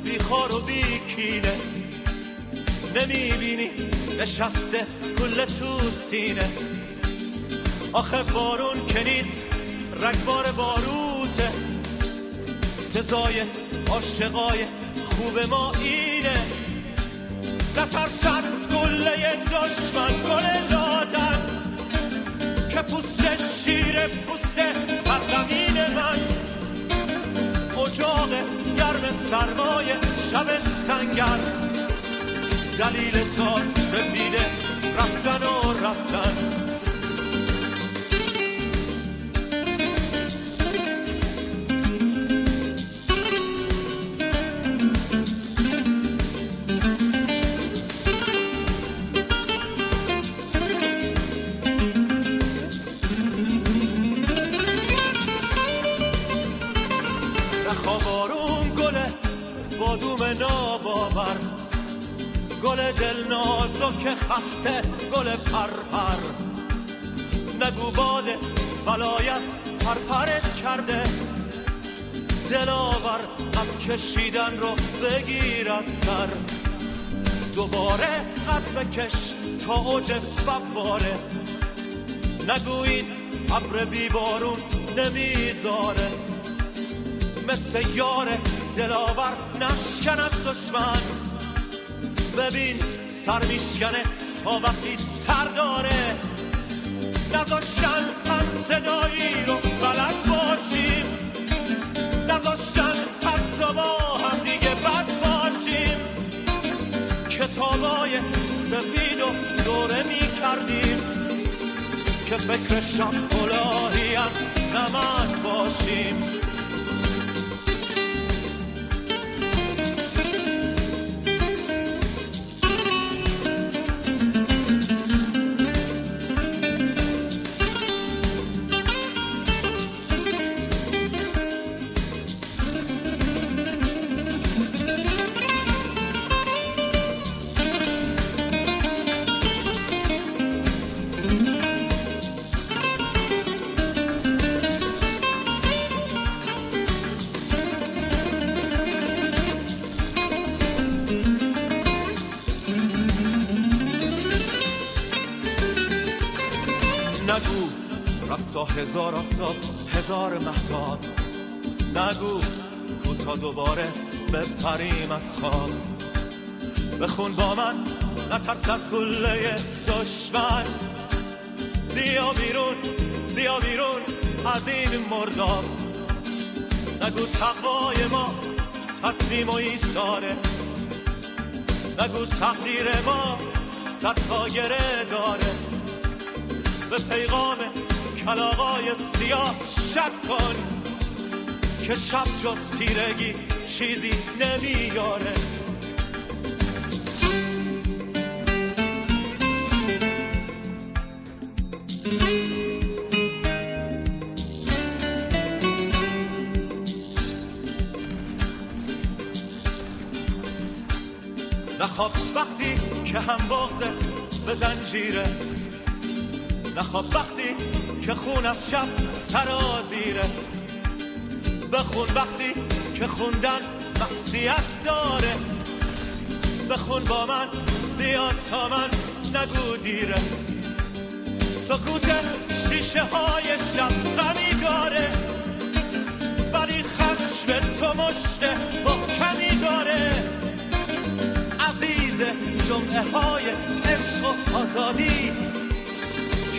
بی خار و بی کینه نمیبینی نشسته گل تو سینه. آخه بارون که نیست رگبار باروته، سزای عاشقای خوب ما اینه. نترس از گله دشمن گل لادن که پوست شیر پوست سرزمین من. اجاق گرم سرمای شب سنگر، دلیل تا سفیده رفتن و رفتن. نخوابارون گله بادوم ناباور، گل دل نازک خسته گل پرپر. نگو باد ولایت پرپرت کرده، دلاور قد کشیدن رو بگیر از سر. دوباره قد بکش تا اوج فواره، نگو این ابر بی بارون نمیذاره. مثل یار دلاور نشکن از دشمن، ببین سر میشکنه تا وقتی سر داره. نذاشتن هم صدایی رو بلد باشیم، نذاشتن حتی با هم دیگه بد باشیم. کتابای سفید و دوره میکردیم که فکر شب کلاهی از نمک باشیم. نگو رفتا هزار آفتاب هزار مهتاب، نگو کوتا دوباره بپریم از خواب. بخون با من نترس از گله دشمن، بیا بیرون بیا بیرون از این مرداب. نگو تقوای ما تسلیم و ایثاره، نگو تقدیر ما صد تا گره داره. به پیغام کلاغای سیاه شک کن که شب جز تیرگی چیزی نمیاره. نخواب وقتی که هم بغضت به زنجیره، نخواب وقتی که خون از شب سرازیره. بخون وقتی که خوندن معصیت داره، بخون با من بیا تا من نگو دیره. سکوت شیشه های شب غمی داره، ولی خشم تو مشت با کمی داره. عزیز جمعه های عشق و آزادی،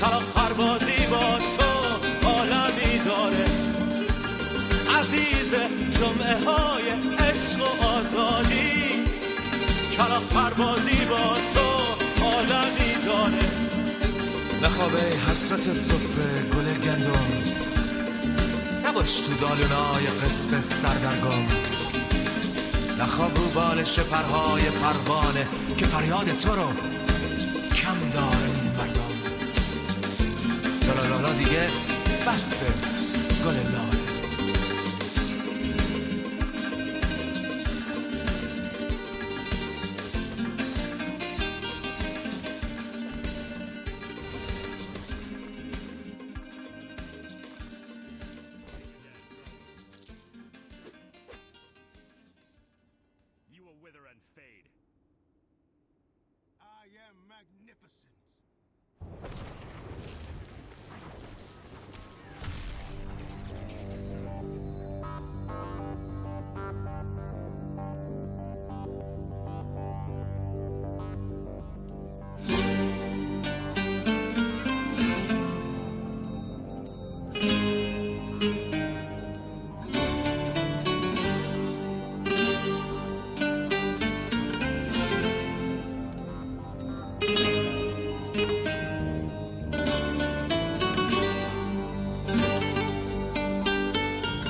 کلاغ پروازی با تو عالمی داره. عزیز جمعه های عشق و آزادی، کلاغ پروازی با تو عالمی داره. نخوابه حسرت صفر گل گندم، نباش تو دالونای قصه سردرگم. نخواب رو بالش پرهای پروانه که فریاد تو رو کم داره این مردم. لالا دیگه بسه گل لاله. magnificent.